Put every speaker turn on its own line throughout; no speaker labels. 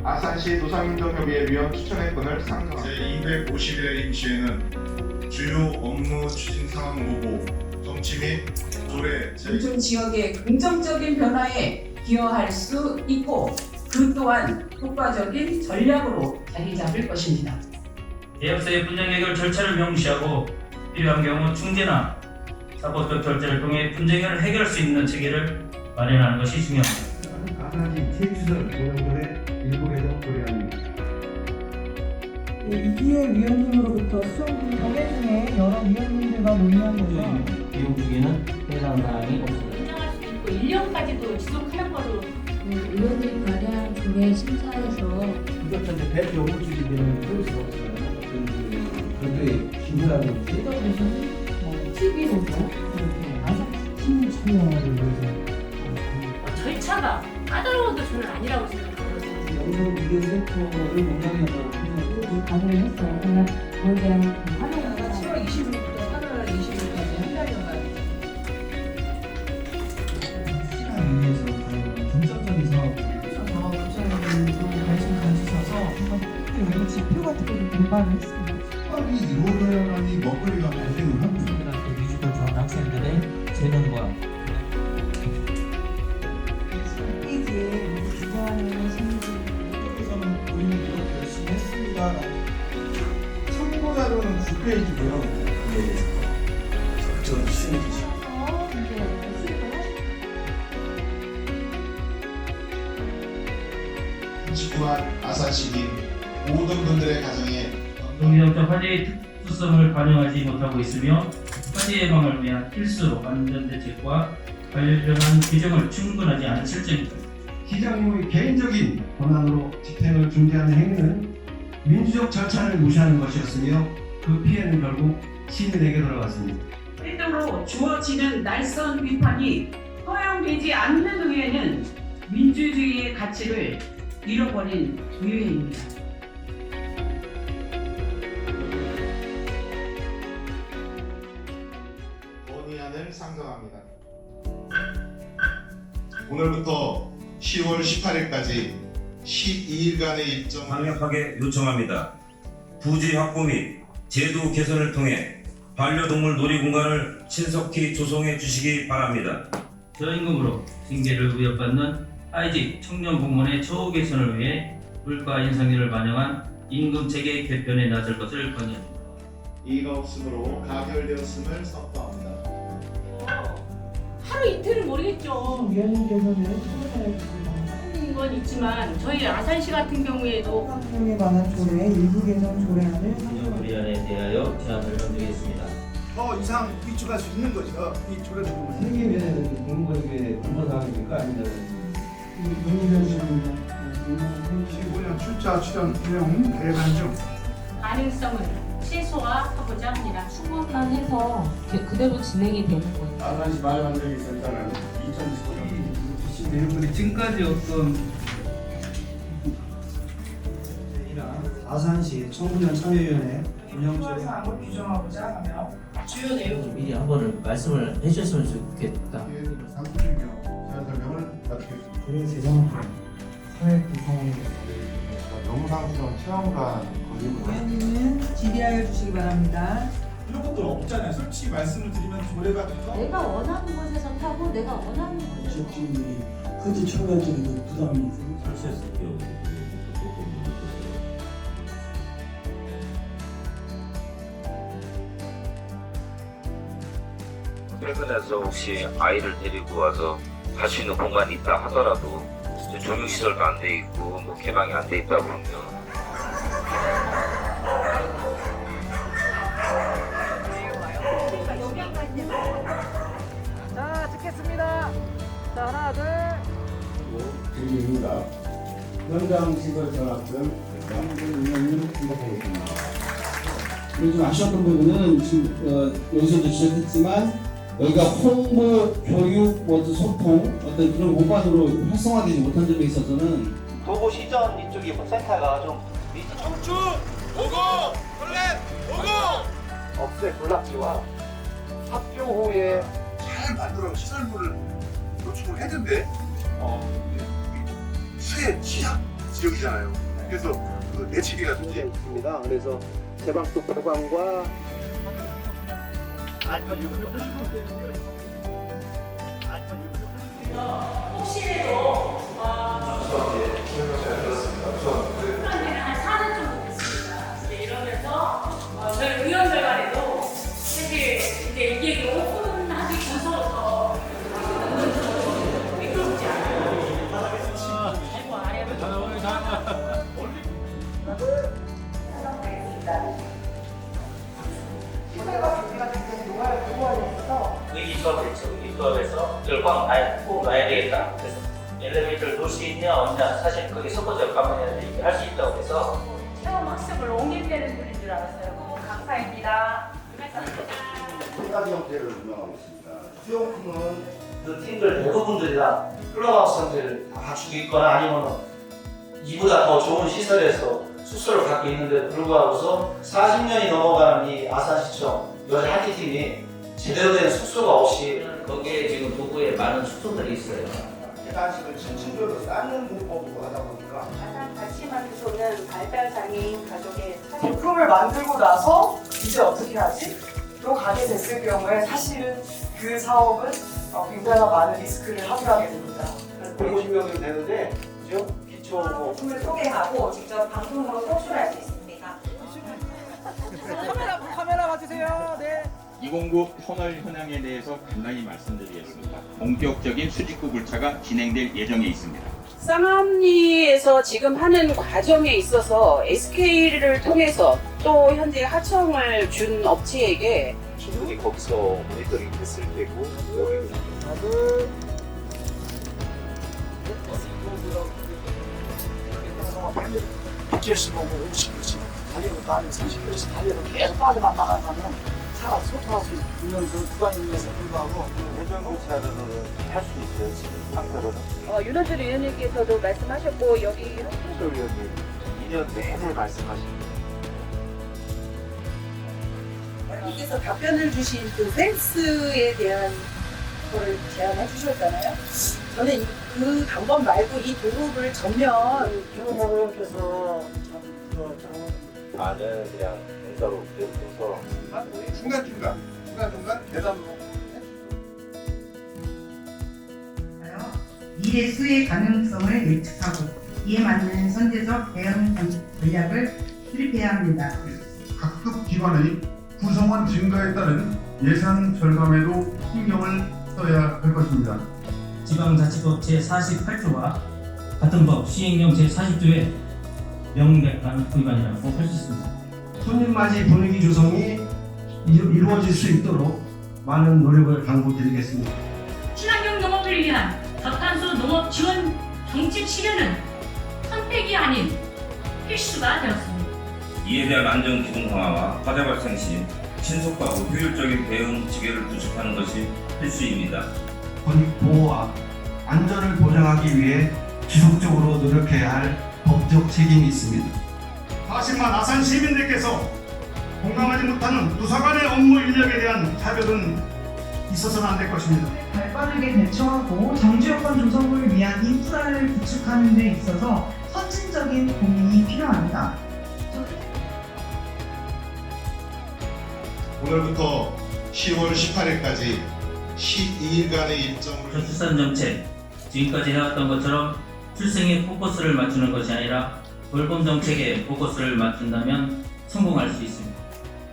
아산시 노상인정협의회 추천의 건을 상정합니다.
제251회 임시회는 주요 업무 추진 상황 보고, 정치 및 조례
인천 지역의 긍정적인 변화에 기여할 수 있고 그 또한 효과적인 전략으로 자리 잡을 것입니다.
계약서의 분쟁 해결 절차를 명시하고 필요한 경우 중재나 사법적 절차를 통해 분쟁을 해결할 수 있는 체계를 마련하는 것이 중요합니다.
아산시 제주설 도령군의 일부 개정 조례안입니다.
이기혜 위원님으로부터 수정부 정회 중에 여러 위원님들과 논의한 거죠.
비용 중에는 해당 사항이 없습니다.
운영할 수 있고 1년까지도 지속하는 거로
의원님 관련 조례 심사에서
이것도 이제 대표 업무주기비는 그럴 수가 없어요. 그런데 기부라든지
TV로도 이렇게 아산시 참여를 위해서
절차가 까다로운 게 저는 아니라고 생각합니다.
영국 미디어 섹터를 농담이라고 생각하고
가기로 했어요. 그냥 그에 대한 활용
7월 20일부터 8월 20일까지 한 달여간
시간을 위해서 중점적인 사업을
부처님도 관심 가지셔서 한번 여러 지표 같은 거를 개발을 했습니다.
수업이 이루어져야만이 먹거리가 발생을 합니다.
학생들한테 위주로 좋아하는 학생들의 재능과
페이지에 주관하는 신지
에서는 본인이 이렇게 열심히 했습니다. 참고 자료는 9페이지고요. 적절히 수행해주시고.
집구한 아산시민 모든 분들의 가정에
동기부터 화재의 특수성을 반영하지 못하고 있으며 화재 예방을 위한 필수 안전대책과 관련한 규정을 충분하지 않은 실정입니다.
시장님의 개인적인 권한으로 집행을 중재하는 행위는 민주적 절차를 무시하는 것이었으며 그 피해는 결국 시민에게 돌아갔습니다.
필두로 주어지는 날선 비판이 허용되지 않는 의회는 민주주의의 가치를 잃어버린 의회입니다.
건의안을 상정합니다. 오늘부터 10월 18일까지 12일간의 일정
강력하게 요청합니다. 부지 확보 및 제도 개선을 통해 반려동물 놀이공간을 신속히 조성해 주시기 바랍니다.
저임금으로 징계를 위협받는 하이직 청년 공무원의 처우 개선을 위해 물가 인상률을 반영한 임금 체계 개편에 나설 것을 건의합니다.
이의가 없으므로 가결되었음을 선포합니다.
하루 이틀은 모르겠죠.
위원님께서는 참여해 주시면
하는 건 있지만 저희 아산시 같은 경우에도
환경에 관한 조례 일부 개정 조례안을
운영위원회에 대하여 제안을 던지겠습니다.
더 이상 위축할 수 있는 거죠. 이 조례를 보면.
생계면에 공무원에게 불법사항입니까? 아니면
논의되었습니다.
15년 출자 출연 비용 계산 중
가능성을 최소화하고자 합니다.
수급만 해서 그대로 진행이 되는 거예요.
아산시 말만들기 센터는 2015년
내용들이
지금까지 어떤
아산시 청소년 참여위원회 운영조례
사항을 규정하고자 하며 주요 내용
미리 한 번을 말씀을 해주셨으면 좋겠다.
상품이며 설명을 마치겠습니다.
조례 제정과 사회 구성원의
영상수원 체험관 건립을
위원님은 질의하여 주시기 바랍니다.
이런 것들 없잖아요. 솔직히 말씀을 드리면 조례가
내가 원하는 곳에서 타고 내가 원하는 곳에서
지역주민들이 현재 청년들에게 부담이
설치했을 경우
퇴근해서 혹시 아이를 데리고 와서 갈 수 있는 공간이 있다 하더라도 조명시설도 안 돼 있고 뭐 개방이 안 돼 있다 그러면
자, 찍겠습니다. 자, 하나, 둘.
질의입니다. 현장 시설 전압 등 양분 운영을 생각하겠습니다. 그리고 좀 아쉬웠던 부분은 지금 여기서도 지적했지만 여기가 홍보, 교육, 소통 어떤 그런 공간으로 활성화되지 못한 점에 있어서는
도보 시전 이쪽이 센터가 좀
청춘 보고 설렘 보고
억새 군락지와 학교 후에
잘 만들어 시설물을 구축을 했는데 수해 취약 지역이잖아요. 그래서 그 내치기라든지
있습니다. 그래서 제방속 보관과
혹시라도 사는 좀 됐습니다. 이제 이러면서 저희 의원들 간에도 사실 이제 이게 오픈하기 무서워서 미끄럽지 않아요. 아이고 아래로
의기투합에서 이걸 꼭 놔야 되겠다. 그래서 엘리베이터를 놓을 수 있냐 없냐 사실 그게 선거적 가만히 할 수 있다고 해서
체험 학습을 옹입되는 분인 줄 알았어요. 감사합니다.
세 가지 형태를 운영하고 있습니다. 수용품은
그 팀들 대부분들이 다 클럽하우스 형태를 다 갖추고 있거나 아니면 이보다 더 좋은 시설에서 숙소를 갖고 있는데 불구하고서 40년이 넘어가는 이 아산시청 여자 하키팀이 제대로 된 숙소가 없이
거기에 지금 도구에 많은 숙소들이 있어요.
계단식을 층층별로 쌓는 공법으로 하다 보니까
아산 다치마트소는 발달장애인 가족의
제품을 만들고 나서 이제 어떻게 하지? 로 가게 됐을 경우에 사실은 그 사업은 굉장히 많은 리스크를 합류하게 됩니다.
150명이 되는데 그죠? 기초 뭐
제품을 소개하고 직접 방송으로 송출할 수 있습니다.
카메라 봐주세요. 네.
209 터널 현황에 대해서 간단히 말씀드리겠습니다. 본격적인 수직구 불차가 진행될 예정에 있습니다.
쌍암리에서 지금 하는 과정에 있어서 SK를 통해서 또 현재 하청을 준 업체에게
충분히 거기서 모니터링 됐을 때고 여기
BTS 보고 50km씩 달리고 다니고 30km씩 달리고 계속 빠져만 나가면 차가 소통할 수 있는 그 구간임에도 불구하고
회전교차로는 할 수 있어요 지금 상태로는.
윤원준 의원님께서도 말씀하셨고 여기
홍철 의원님 2년 내내 말씀하십니다.
님께서 답변을 주신 그 펜스에 대한 거를 제안해 주셨잖아요. 저는 그 방법 말고 이 도로를 전면
교통사고님께서
나는 그냥 공사로 그래서
중간중간 대담로
미래 수혜 가능성을 예측하고 이에 맞는 선제적 대응 전략을 수립해야 합니다.
각급 기관의 구성원 증가에 따른 예산 절감에도 신경을 써야 할 것입니다.
지방자치법 제48조와 같은 법 시행령 제40조의 명백한 위반이라고 할 수 있습니다.
손님 맞이 분위기 조성이 이루어질 수 있도록 많은 노력을 당부드리겠습니다.
친환경 농업을 위한 저탄소 농업 지원 정책 실현은 선택이 아닌 필수가 되었습니다.
이에 대한 안전 기준 강화와 화재 발생 시 신속하고 효율적인 대응 체계를 구축하는 것이 필수입니다.
권익 보호와 안전을 보장하기 위해 지속적으로 노력해야 할 법적 책임이 있습니다.
하지만 아산 시민들께서 공감하지 못하는 부사관의 업무 인력에 대한 차별은 있어서는 안 될 것입니다.
발빠르게 대처하고 정지 여건 조성을 위한 인프라를 구축하는 데 있어서 선진적인 고민이 필요합니다.
오늘부터 10월 18일까지 12일간의 일정으로
저출산 정책, 지금까지 해왔던 것처럼 출생에 포커스를 맞추는 것이 아니라 돌봄 정책에 포커스를 맞춘다면 성공할 수 있습니다.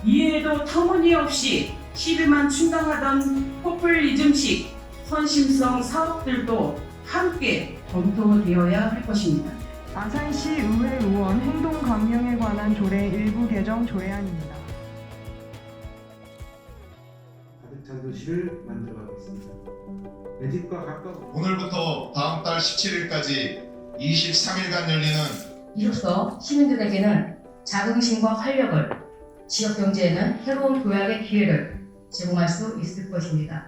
이에도 터무니없이 12만 충당하던 포퓰리즘식 선심성 사업들도 함께 검토되어야 할 것입니다.
아산시 의회 의원 행동 강령에 관한 조례 일부 개정 조례안입니다.
가득 찬 도시를 만들어가겠습니다. 내 집과 가까운
오늘부터 다음 달 17일까지 23일간 열리는
이로써 시민들에게는 자긍심과 활력을, 지역 경제에는 새로운 도약의 기회를 제공할 수 있을 것입니다.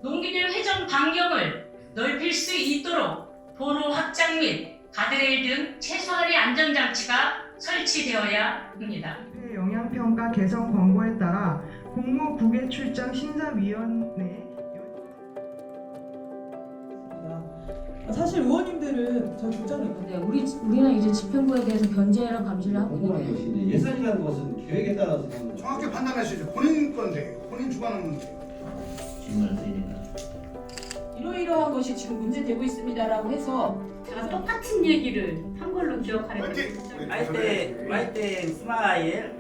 농기들 회전 반경을 넓힐 수 있도록 도로 확장 및 가드레일 등 최소한의 안전장치가 설치되어야 합니다.
영향평가 개선 권고에 따라 공무 국외 출장 심사위원회
사실 의원님들은 저희 주장을
우리는 이제 집행부에 대해서 견제랑 감시를 하고
궁금한
있는데
것이 이제 예산이라는 것은 계획에 따라서 하는 거죠.
정확히 판단하시죠. 본인 건데 본인 주관하는 문제.
질문을 드립니다.
이러이러한 것이 지금 문제되고 있습니다라고 해서
제가 똑같은 얘기를 한 걸로 기억하려고
화이팅 스마일.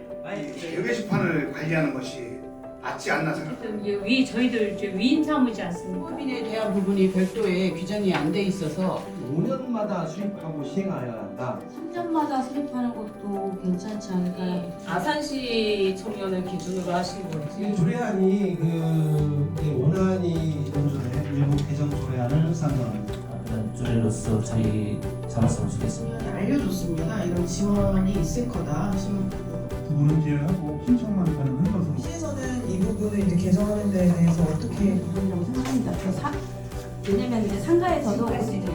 개회식판을 관리하는 것이 맞지 않나 생각합니다.
이게 저희들 이제 위임 사무지 않습니까?
법인에 대한 부분이 별도의 규정이 안 돼 있어서
5년마다 수립하고 시행하여야 한다.
3년마다 수립하는 것도 괜찮지 않을까요?
아산시 청년을 기준으로 하신 건지
조례안이 원안이 기존조례 일부 개정 조례안을 상정합니다.
조례로서 저희 잡았으면 좋겠습니다.
알려줬습니다. 이런 지원이 있을 거다 하시면
두 분은 제외하고 신청만 가능한 것으로.
시에서는 이 부분을 이제 개정하는 데에 대해서 어떻게
부분이라고 생각합니다. 왜냐면 이제 상가에서도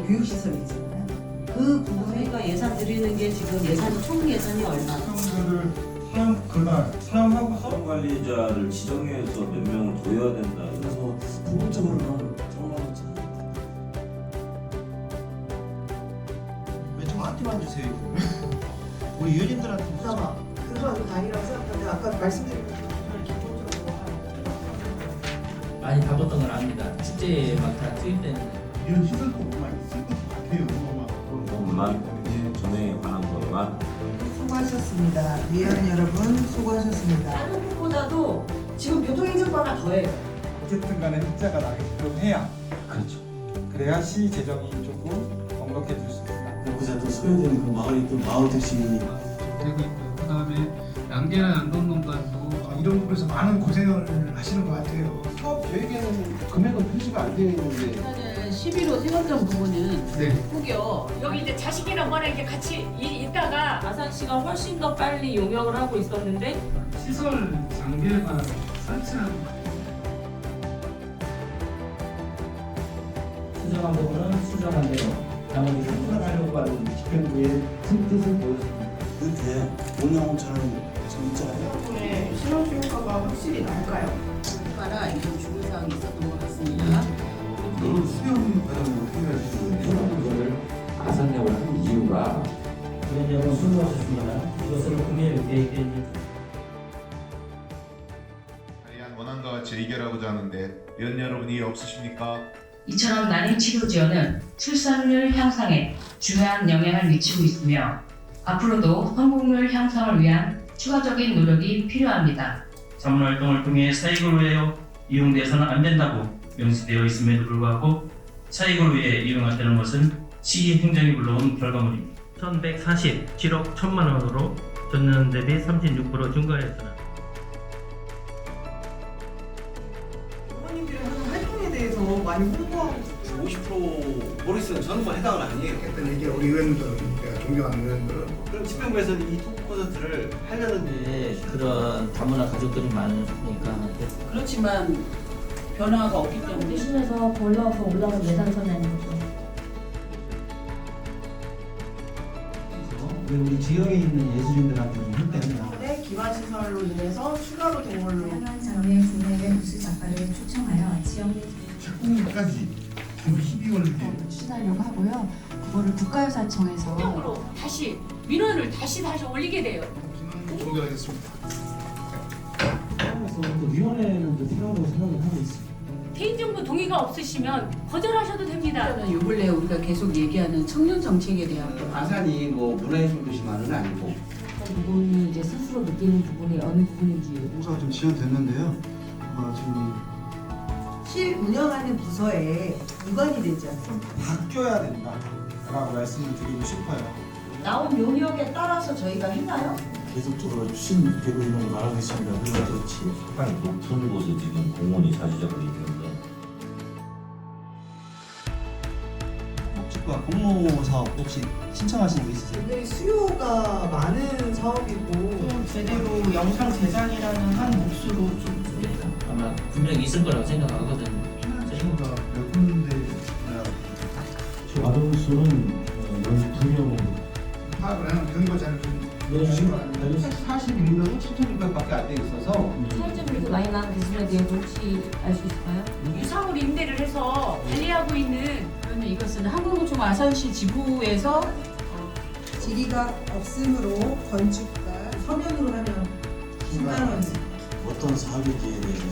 교육시설이 있잖아요.
그 부분에 예산 드리는 게 지금 총 예산이 얼마?
사용자를 그날 사용하고
사용 관리자를 지정해서 몇 명을 둬야 된다.
그래서 부분적으로는 정말
왜 저한테만 주세요? 우리 의원님들한테
아마 그거 다행이라고 생각하는데 아까 말씀드린
많이 다뤘던 건 압니다. 축제에 막 다 투입되는.
이런 시설 도구만 있을 것 같아요.
부분만 전에 관한 것만
수고하셨습니다. 위원 여러분 수고하셨습니다.
다른 것보다도 지금 교통행정과가 더해요.
어쨌든 간에 흑자가 나게끔 해야.
그렇죠.
그래야 시 재정이 조금 넉넉해질 수 있습니다.
그자 또 소외되는 그 마을이 또 마을 택시
되고 있고요. 그다음에 양계나 양동농단도 이런 부분에서 많은 고생을 하시는 것 같아요.
사업 계획에는 금액은 표시가 안 되어 있는데
일단은 11호 세관점 부분은
네.
혹여
여기 이제 자식이랑 뭐랑 이렇게 같이 있다가
아산시가 훨씬 더 빨리 용역을 하고 있었는데
시설 장비에만 설치하는
수정한 부분은 수정한 대로 나머지 수정하려고 하는 집행부의 큰 뜻을 보였습니다.
그 뒤에 운영처럼 지금 있잖아요.
덕분에 신혼휴가가 확실히 나을까요? 휴가라 이런 주문사항이 있었던 것 같습니다.
그 수령 과정을 어떻게 하시는
이런 거를 아산역을 한 이유가 위원 여러분 수고하셨습니다. 이것을 금일 계획된
다양한 원안과 같이 의결하고자 하는데 위원 여러분이 없으십니까?
이처럼 난임 치료 지원은 출산율 향상에 중요한 영향을 미치고 있으며 앞으로도 성공률 향상을 위한 추가적인 노력이 필요합니다.
자문활동을 통해 사익을 위하여 이용돼서는 안 된다고 명시되어 있음에도 불구하고 사익을 위해 이용한다는 것은 시 행정이 불러온 결과물입니다.
1147억 1천만 원으로 전년 대비 36% 증가했으나
부모님들이 하는 활동에 대해서 많이 홍보하고
50% 모르겠어요. 저는 뭐 해당은 아니에요.
했던 얘기 우리 의원님들은 제가 존경하는 의원들은
그럼 집행부에서는 이 토크 콘서트를 하려는데
그런 다문화 가족들이 많으니까
그렇지만 변화가 없기 때문에
대신해서 걸러서 올라온 예산선이 아닌 거죠.
우리 지역에 있는 예술인들한테 좀 협대합니다.
네, 기반시설로 인해서 추가로 동원로
다양한 장르의 국내외 무술 작가를 초청하여 지역 내
작품까지 12월에
추진하려고 하고요. 그거를 국가유사청에서
행정으로 다시 민원을 다시 올리게 돼요.
존경하겠습니다.
그래서 또 위원회는 또 필요하다고 생각을 하고 있습니다.
개인정보 동의가 없으시면 거절하셔도 됩니다.
요 근래 우리가 계속 얘기하는 청년 정책에 대한
아산이 뭐 문화예술 도시만은 아니고
부분이 이제 스스로 느끼는 부분이 어느 부분인지
공사가 좀 지연됐는데요. 지금
실 운영하는 부서에 이관이 되지 않습니까?
바뀌어야 된다라고 말씀을 드리고 싶어요.
나온 용역에 따라서 저희가 했나요?
계속적으로 추진되고 있는 걸 말하고 있습니다. 그래서 그렇지.
상당히 높은 곳에 지금 공원이 자지작으로 있는데
복지과 공모 사업 혹시 신청하시는 거 있으세요?
굉장히 수요가 많은 사업이고
제대로 영상 제작이라는 한 몫으로 좀
아마 분명히 있을 거라고 생각하거든요.
친구가 몇 군데
받은 수는 12명
파악을 하는 근거 자료를 좀 주신 거 아닙니까?
42명 7,600밖에 안 돼 있어서
사회적으로 많이 나는 부분에 대해서 혹시 알 수 있을까요?
유상으로 임대를 해서 관리하고 있는 그
그러면 이것은 한국노총 아산시 지부에서
질의가 없으므로 건축가 서면으로 하면 10만 원.
어떤 사업인지에 대해서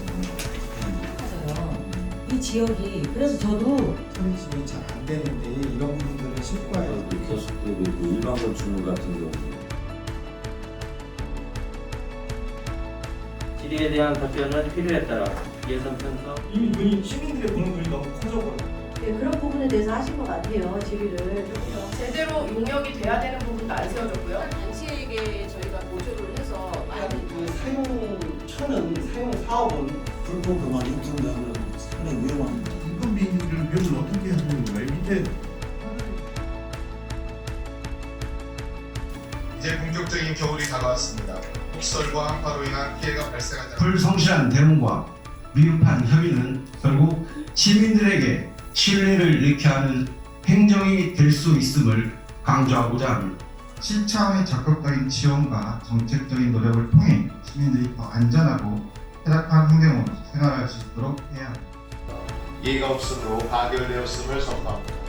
이 지역이 그래서 저도
설립이 잘 안 되는데 이런 부분들은 실과에
계속되고 있고 일반 건축물 같은 경우
질의에 대한 답변은 필요에 따라 예산 편성
이미 눈이 시민들의 보는 눈이 너무 커져버려.
네, 그런 부분에 대해서 하신 것 같아요. 질의를.
제대로 용역이 돼야 되는 부분도 안 세워졌고요. 단체에게 저희가 보조를 해서 많이
그 사용처는 사용 사업은 불법으로만 인정되는 상당히 위험합니다.
인건 비행기를 맵을 어떻게 하는 거예요? 밑에 이제 본격적인 겨울이 다가왔습니다. 폭설과 한파로 인한 피해가 발생하지
불성실한 대응과 미흡한 협의는 결국 시민들에게 신뢰를 잃게 하는 행정이 될 수 있음을 강조하고자 합니다.
시차의 적극적인 지원과 정책적인 노력을 통해 시민들이 더 안전하고 쾌적한 환경으로 생활할 수 있도록 해야 합니다.
예의가 없으므로 파결되었음을 선포합니다.